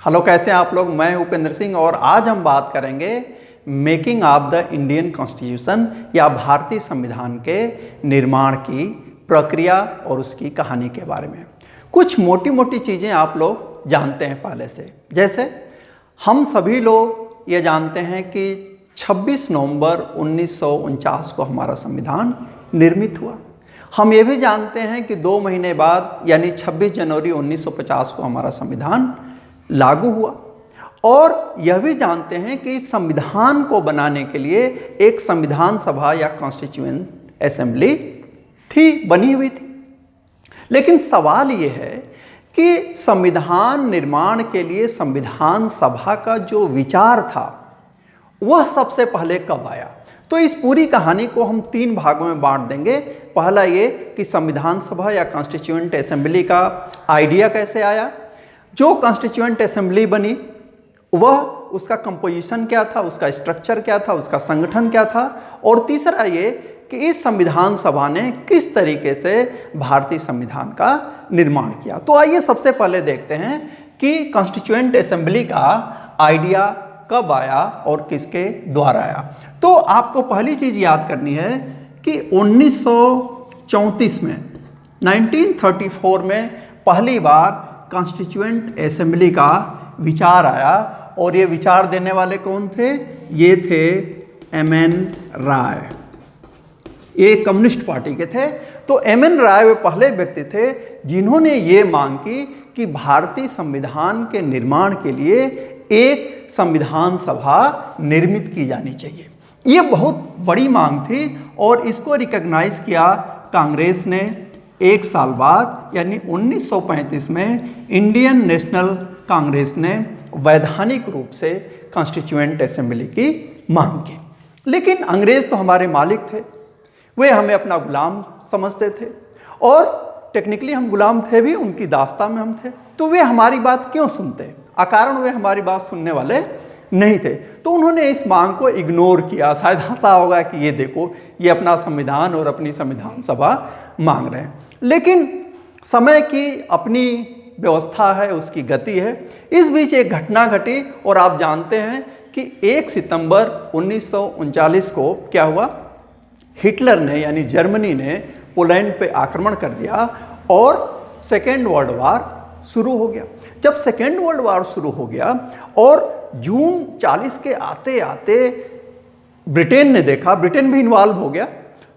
Hello, कैसे हैं आप लोग। मैं उपेंद्र सिंह और आज हम बात करेंगे making of the Indian constitution या भारतीय संविधान के निर्माण की प्रक्रिया और उसकी कहानी के बारे में। कुछ मोटी मोटी चीज़ें आप लोग जानते हैं पहले से। जैसे हम सभी लोग ये जानते हैं कि 26 नवंबर 1949 को हमारा संविधान निर्मित हुआ। हम ये भी जानते हैं कि 2 महीने बाद यानी 26 जनवरी 1950 को हमारा संविधान लागू हुआ। और यह भी जानते हैं कि इस संविधान को बनाने के लिए एक संविधान सभा या कॉन्स्टिट्यूएंट असेंबली बनी हुई थी। लेकिन सवाल ये है कि संविधान निर्माण के लिए संविधान सभा का जो विचार था वह सबसे पहले कब आया। तो इस पूरी कहानी को हम 3 भागों में बांट देंगे। पहला ये कि संविधान सभा या कॉन्स्टिट्यूएंट असेंबली का आइडिया कैसे आया, जो कॉन्स्टिट्यूएंट असेंबली बनी वह उसका कंपोजिशन क्या था, उसका स्ट्रक्चर क्या था, उसका संगठन क्या था, और तीसरा ये कि इस संविधान सभा ने किस तरीके से भारतीय संविधान का निर्माण किया। तो आइए सबसे पहले देखते हैं कि कॉन्स्टिट्यूएंट असेंबली का आइडिया कब आया और किसके द्वारा आया। तो आपको पहली चीज़ याद करनी है कि 1934 में 1934 में पहली बार कॉन्स्टिट्यूएंट असेंबली का विचार आया। और ये विचार देने वाले कौन थे? ये थे एम.एन. राय। ये कम्युनिस्ट पार्टी के थे। तो एम.एन. राय वे पहले व्यक्ति थे जिन्होंने ये मांग की कि भारतीय संविधान के निर्माण के लिए एक संविधान सभा निर्मित की जानी चाहिए। ये बहुत बड़ी मांग थी और इसको रिकॉग्नाइज किया कांग्रेस ने 1 साल बाद यानी 1935 में इंडियन नेशनल कांग्रेस ने वैधानिक रूप से कॉन्स्टिट्यूएंट असेंबली की मांग की। लेकिन अंग्रेज तो हमारे मालिक थे, वे हमें अपना गुलाम समझते थे और टेक्निकली हम गुलाम थे भी, उनकी दास्तां में हम थे। तो वे हमारी बात क्यों सुनते? अकारण वे हमारी बात सुनने वाले नहीं थे। तो उन्होंने इस मांग को इग्नोर किया। शायद हंसा होगा कि ये देखो, ये अपना संविधान और अपनी संविधान सभा मांग रहे हैं। लेकिन समय की अपनी व्यवस्था है, उसकी गति है। इस बीच एक घटना घटी और आप जानते हैं कि 1 सितंबर 1939 को क्या हुआ? हिटलर ने यानी जर्मनी ने पोलैंड पे आक्रमण कर दिया और सेकेंड वर्ल्ड वार शुरू हो गया। जब सेकेंड वर्ल्ड वार शुरू हो गया और जून 40 के आते आते ब्रिटेन ने देखा, ब्रिटेन भी इन्वॉल्व हो गया।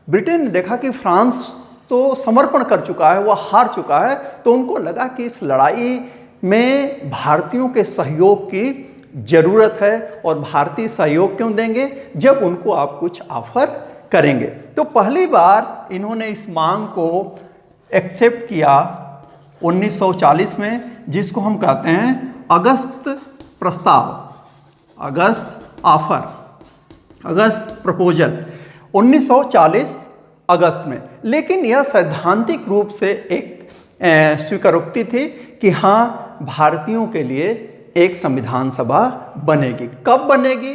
ब्रिटेन ने देखा कि फ्रांस तो समर्पण कर चुका है, वह हार चुका है। तो उनको लगा कि इस लड़ाई में भारतीयों के सहयोग की ज़रूरत है और भारतीय सहयोग क्यों देंगे जब उनको आप कुछ ऑफर करेंगे। तो पहली बार इन्होंने इस मांग को एक्सेप्ट किया 1940 में, जिसको हम कहते हैं अगस्त प्रस्ताव, अगस्त ऑफर, अगस्त प्रपोजल 1940 अगस्त में। लेकिन यह सैद्धांतिक रूप से एक स्वीकारोक्ति थी कि हाँ, भारतीयों के लिए एक संविधान सभा बनेगी। कब बनेगी,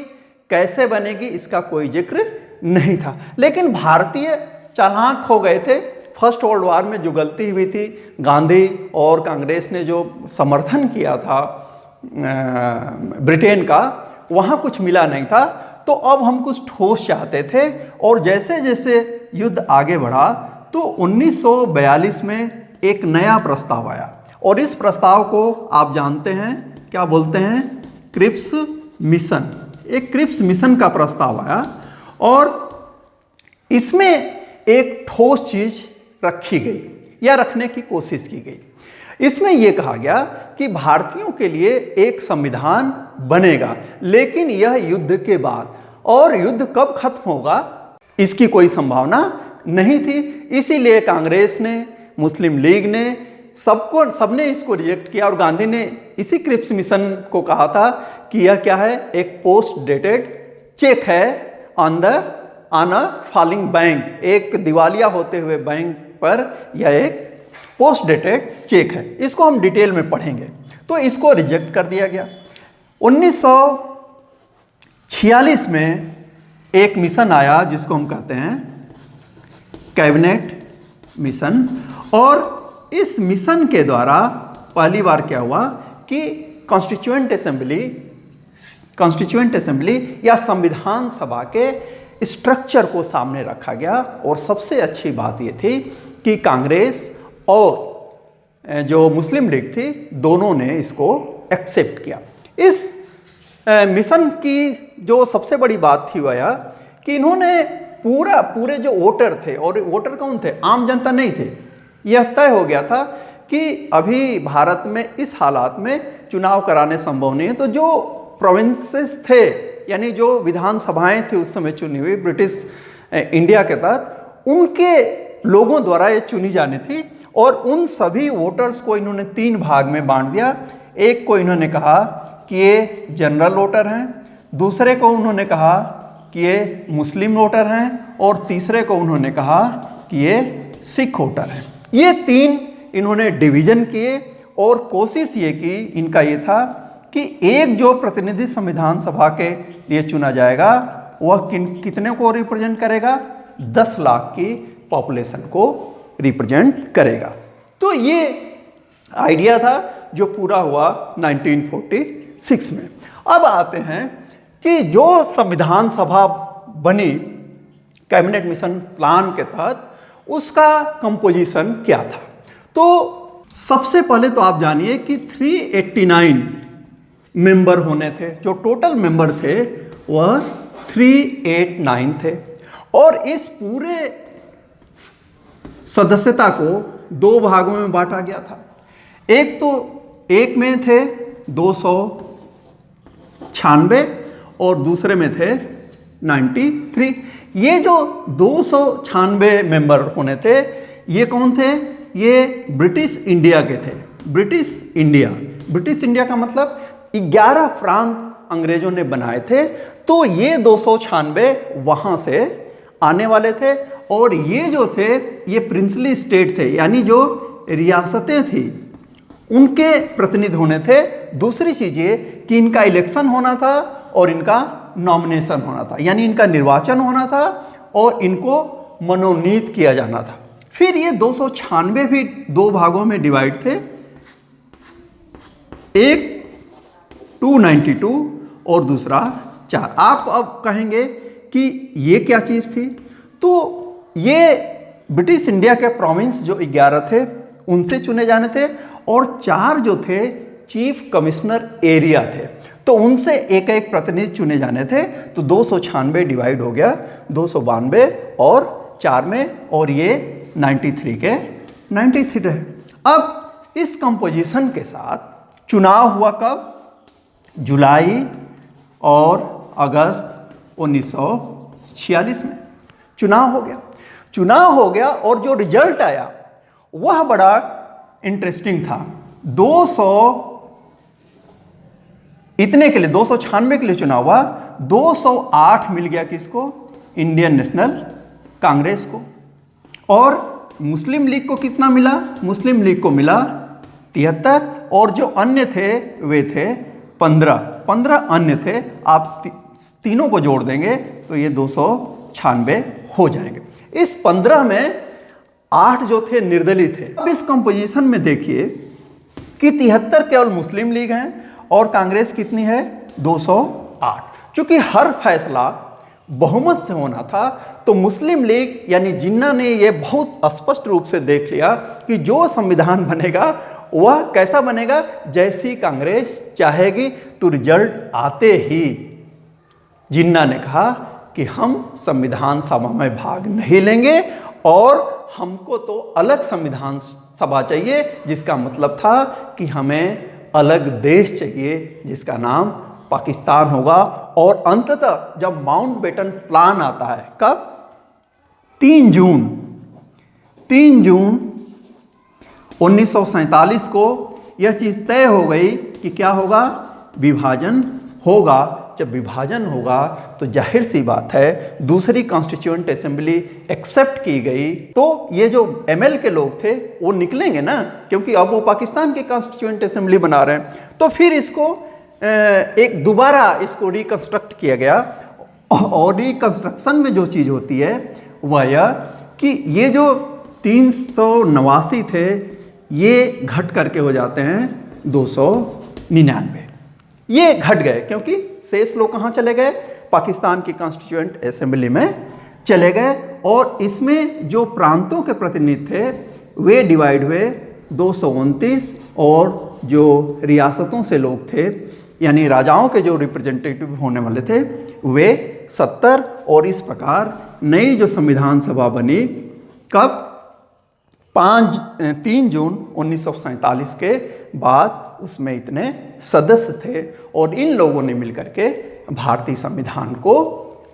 कैसे बनेगी, इसका कोई जिक्र नहीं था। लेकिन भारतीय चालाक हो गए थे। फर्स्ट वर्ल्ड वार में जो गलती हुई थी, गांधी और कांग्रेस ने जो समर्थन किया था ब्रिटेन का, वहाँ कुछ मिला नहीं था। तो अब हम कुछ ठोस चाहते थे। और जैसे जैसे युद्ध आगे बढ़ा तो 1942 में एक नया प्रस्ताव आया और इस प्रस्ताव को आप जानते हैं क्या बोलते हैं? Cripps mission. एक क्रिप्स मिशन का प्रस्ताव आया और इसमें एक ठोस चीज रखी गई या रखने की कोशिश की गई। इसमें यह कहा गया कि भारतीयों के लिए एक संविधान बनेगा, लेकिन यह युद्ध के बाद। और युद्ध कब खत्म होगा इसकी कोई संभावना नहीं थी। इसीलिए कांग्रेस ने, मुस्लिम लीग ने, सबने इसको रिजेक्ट किया। और गांधी ने इसी क्रिप्स मिशन को कहा था कि यह क्या है? एक पोस्ट डेटेड चेक है ऑन अ फॉलिंग बैंक। एक दिवालिया होते हुए बैंक पर यह एक पोस्ट डेटेड चेक है। इसको हम डिटेल में पढ़ेंगे। तो इसको रिजेक्ट कर दिया गया। 1946 में एक मिशन आया जिसको हम कहते हैं कैबिनेट मिशन। और इस मिशन के द्वारा पहली बार क्या हुआ कि कॉन्स्टिट्यूएंट असेंबली या संविधान सभा के स्ट्रक्चर को सामने रखा गया। और सबसे अच्छी बात ये थी कि कांग्रेस और जो मुस्लिम लीग थी दोनों ने इसको एक्सेप्ट किया। इस मिशन की जो सबसे बड़ी बात थी वह कि इन्होंने पूरे जो वोटर थे, और वोटर कौन थे, आम जनता नहीं थे, यह तय हो गया था कि अभी भारत में इस हालात में चुनाव कराने संभव नहीं है। तो जो प्रोविंसेस थे यानी जो विधानसभाएं थी उस समय चुनी हुई ब्रिटिश इंडिया के तहत, उनके लोगों द्वारा ये चुनी जानी थी। और उन सभी वोटर्स को इन्होंने 3 भाग में बांट दिया। एक को इन्होंने कहा कि ये जनरल वोटर हैं, दूसरे को उन्होंने कहा कि ये मुस्लिम वोटर हैं, और तीसरे को उन्होंने कहा कि ये सिख वोटर हैं। ये 3 इन्होंने डिवीजन किए और कोशिश ये की, इनका ये था कि एक जो प्रतिनिधि संविधान सभा के लिए चुना जाएगा वह कितने को रिप्रेजेंट करेगा, 10 लाख की पॉपुलेशन को रिप्रेजेंट करेगा। तो ये आइडिया था जो पूरा हुआ 1946 में। अब आते हैं कि जो संविधान सभा बनी कैबिनेट मिशन प्लान के तहत, उसका कंपोजिशन क्या था। तो सबसे पहले तो आप जानिए कि 389 मेंबर होने थे, जो टोटल मेंबर थे वह 389 थे। और इस पूरे सदस्यता को 2 भागों में बांटा गया था। एक में थे 296 और दूसरे में थे 93। ये जो 296 मेंबर होने थे ये कौन थे, ये ब्रिटिश इंडिया के थे। ब्रिटिश इंडिया का मतलब 11 प्रांत अंग्रेजों ने बनाए थे। तो ये 296 वहाँ से आने वाले थे। और ये जो थे ये प्रिंसली स्टेट थे, यानी जो रियासतें थी उनके प्रतिनिधि होने थे। दूसरी चीज़ ये कि इनका इलेक्शन होना था और इनका नॉमिनेशन होना था, यानी इनका निर्वाचन होना था और इनको मनोनीत किया जाना था। फिर ये 296 भी 2 भागों में डिवाइड थे, एक 292 और दूसरा 4। आप अब कहेंगे कि ये क्या चीज़ थी। तो ये ब्रिटिश इंडिया के प्रोविंस जो 11 थे उनसे चुने जाने थे, और 4 जो थे चीफ कमिश्नर एरिया थे, तो उनसे एक एक प्रतिनिधि चुने जाने थे। तो 296 डिवाइड हो गया 292 और 4 में, और ये 93 के 93 रहे। अब इस कंपोजिशन के साथ चुनाव हुआ कब, जुलाई और अगस्त 1946 में चुनाव हो गया। और जो रिजल्ट आया वह बड़ा इंटरेस्टिंग था। 296 के लिए चुनाव हुआ, 208 मिल गया किसको, इंडियन नेशनल कांग्रेस को। और मुस्लिम लीग को कितना मिला, मुस्लिम लीग को मिला 73, और जो अन्य थे वे थे 15 अन्य थे। आप तीनों को जोड़ देंगे तो ये 296 हो जाएंगे। इस 15 में 8 जो थे निर्दलीय थे। अब इस कंपोजिशन में देखिए कि 73 केवल मुस्लिम लीग हैं और कांग्रेस कितनी है, 208। चूंकि हर फैसला बहुमत से होना था, तो मुस्लिम लीग यानी जिन्ना ने ये बहुत स्पष्ट रूप से देख लिया कि जो संविधान बनेगा वह कैसा बनेगा, जैसी कांग्रेस चाहेगी। तो रिजल्ट आते ही जिन्ना ने कहा कि हम संविधान सभा में भाग नहीं लेंगे और हमको तो अलग संविधान सभा चाहिए, जिसका मतलब था कि हमें अलग देश चाहिए जिसका नाम पाकिस्तान होगा। और अंततः जब माउंटबेटन प्लान आता है, कब, 3 जून 1947 को यह चीज़ तय हो गई कि क्या होगा, विभाजन होगा। जब विभाजन होगा तो जाहिर सी बात है दूसरी कॉन्स्टिट्यूएंट असेंबली एक्सेप्ट की गई, तो ये जो एमएल के लोग थे वो निकलेंगे ना, क्योंकि अब वो पाकिस्तान की कॉन्स्टिट्यूएंट असेंबली बना रहे हैं। तो फिर इसको एक दोबारा इसको रिकंस्ट्रक्ट किया गया। और रिकंस्ट्रक्शन में जो चीज़ होती है वह यह कि ये जो 389 थे ये घट करके हो जाते हैं 206। 1999। ये घट गए क्योंकि शेष लोग कहाँ चले गए, पाकिस्तान की कॉन्स्टिट्यूएंट असेंबली में चले गए, और इसमें जो प्रांतों के प्रतिनिधि थे वे डिवाइड हुए 229, और जो रियासतों से लोग थे यानी राजाओं के जो रिप्रेजेंटेटिव होने वाले थे वे 70, और इस प्रकार नई जो संविधान सभा बनी कब, 3 जून 1947 के बाद उसमें इतने सदस्य थे, और इन लोगों ने मिलकर के भारतीय संविधान को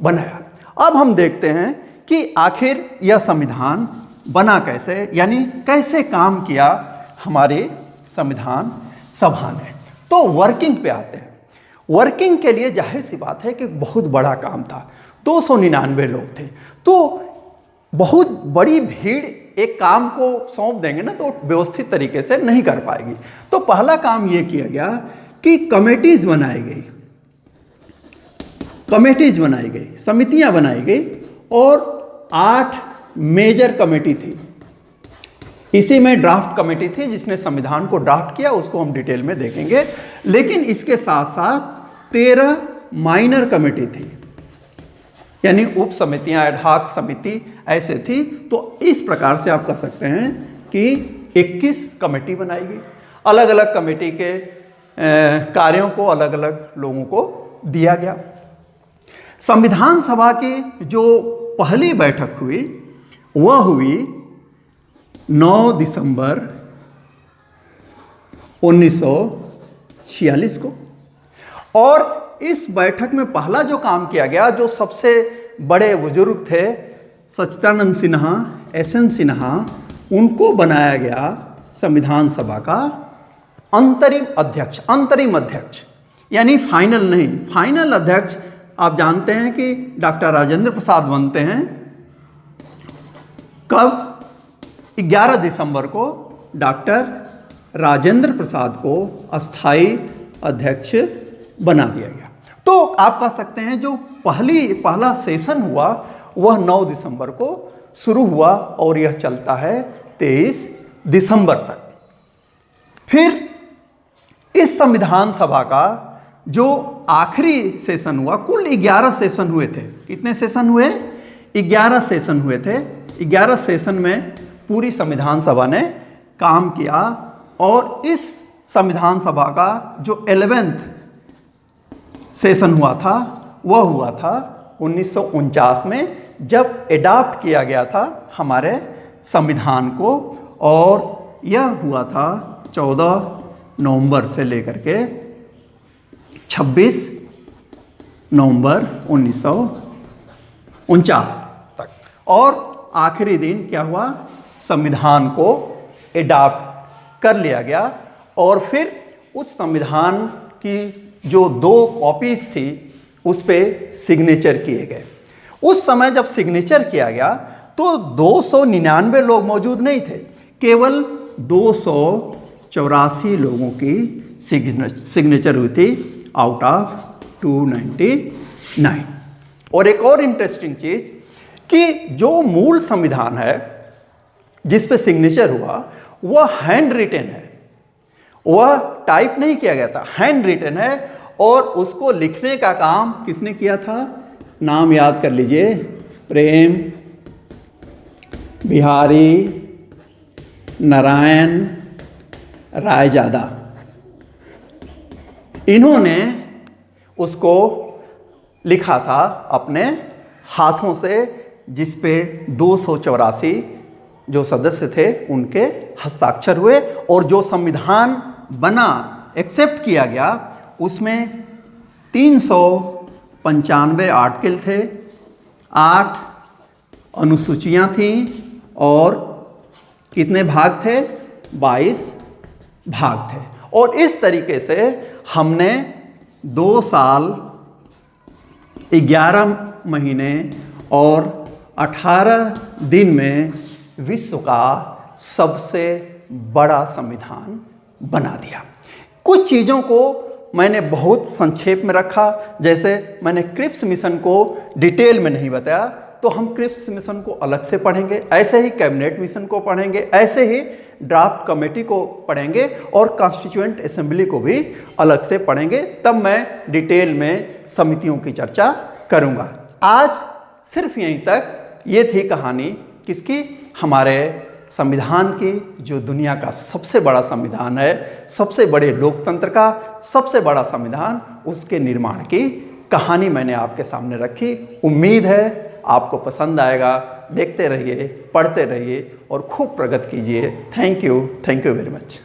बनाया। अब हम देखते हैं कि आखिर यह संविधान बना कैसे, यानी कैसे काम किया हमारी संविधान सभा ने। तो वर्किंग पे आते हैं। वर्किंग के लिए जाहिर सी बात है कि बहुत बड़ा काम था, 299 लोग थे, तो बहुत बड़ी भीड़ एक काम को सौंप देंगे ना तो व्यवस्थित तरीके से नहीं कर पाएगी। तो पहला काम ये किया गया कि कमेटीज बनाई गई, समितियां बनाई गई, और 8 मेजर कमेटी थी। इसी में ड्राफ्ट कमेटी थी जिसने संविधान को ड्राफ्ट किया, उसको हम डिटेल में देखेंगे। लेकिन इसके साथ साथ 13 माइनर कमेटी थी, यानी उप समितियां, एडहॉक समिति ऐसे थी। तो इस प्रकार से आप कह सकते हैं कि 21 कमेटी बनाई गई। अलग अलग कमेटी के कार्यों को अलग अलग लोगों को दिया गया। संविधान सभा की जो पहली बैठक हुई वह हुई 9 दिसंबर 1946 को, और इस बैठक में पहला जो काम किया गया, जो सबसे बड़े बुजुर्ग थे सच्चिदानंद सिन्हा, SN सिन्हा, उनको बनाया गया संविधान सभा का अंतरिम अध्यक्ष, यानी फाइनल नहीं। फाइनल अध्यक्ष आप जानते हैं कि डॉक्टर राजेंद्र प्रसाद बनते हैं कब, 11 दिसंबर को डॉक्टर राजेंद्र प्रसाद को अस्थाई अध्यक्ष बना दिया गया। तो आप कह सकते हैं जो पहला सेशन हुआ वह 9 दिसंबर को शुरू हुआ और यह चलता है 23 दिसंबर तक। फिर इस संविधान सभा का जो आखिरी सेशन हुआ, कुल 11 सेशन हुए थे। कितने सेशन हुए? 11 सेशन हुए थे। 11 सेशन में पूरी संविधान सभा ने काम किया, और इस संविधान सभा का जो 11th सेशन हुआ था वह हुआ था 1949 में, जब एडॉप्ट किया गया था हमारे संविधान को, और यह हुआ था 14 नवंबर से लेकर के 26 नवंबर 1949 तक। और आखिरी दिन क्या हुआ, संविधान को एडॉप्ट कर लिया गया, और फिर उस संविधान की जो 2 कॉपीज थी उस पे सिग्नेचर किए गए। उस समय जब सिग्नेचर किया गया तो 299 लोग मौजूद नहीं थे, केवल 284 लोगों की सिग्नेचर हुई थी आउट ऑफ 299। और एक और इंटरेस्टिंग चीज कि जो मूल संविधान है जिस पे सिग्नेचर हुआ वह हैंड रिटेन है, वह टाइप नहीं किया गया था, हैंड रिटेन है। और उसको लिखने का काम किसने किया था? नाम याद कर लीजिए, प्रेम बिहारी नारायण रायजादा। इन्होंने उसको लिखा था अपने हाथों से, जिस पे 284 जो सदस्य थे उनके हस्ताक्षर हुए, और जो संविधान बना, एक्सेप्ट किया गया, उसमें 395 आर्टिकल थे, 8 अनुसूचियां थीं, और कितने भाग थे? 22 भाग थे। और इस तरीके से हमने 2 साल 11 महीने और 18 दिन में विश्व का सबसे बड़ा संविधान बना दिया। कुछ चीज़ों को मैंने बहुत संक्षेप में रखा, जैसे मैंने क्रिप्स मिशन को डिटेल में नहीं बताया, तो हम क्रिप्स मिशन को अलग से पढ़ेंगे, ऐसे ही कैबिनेट मिशन को पढ़ेंगे, ऐसे ही ड्राफ्ट कमेटी को पढ़ेंगे और कॉन्स्टिट्यूएंट असेंबली को भी अलग से पढ़ेंगे। तब मैं डिटेल में समितियों की चर्चा करूंगा। आज सिर्फ यहीं तक ये थी कहानी किसकी, हमारे संविधान की, जो दुनिया का सबसे बड़ा संविधान है, सबसे बड़े लोकतंत्र का सबसे बड़ा संविधान, उसके निर्माण की कहानी मैंने आपके सामने रखी। उम्मीद है आपको पसंद आएगा। देखते रहिए, पढ़ते रहिए और खूब प्रगति कीजिए। Thank you very much.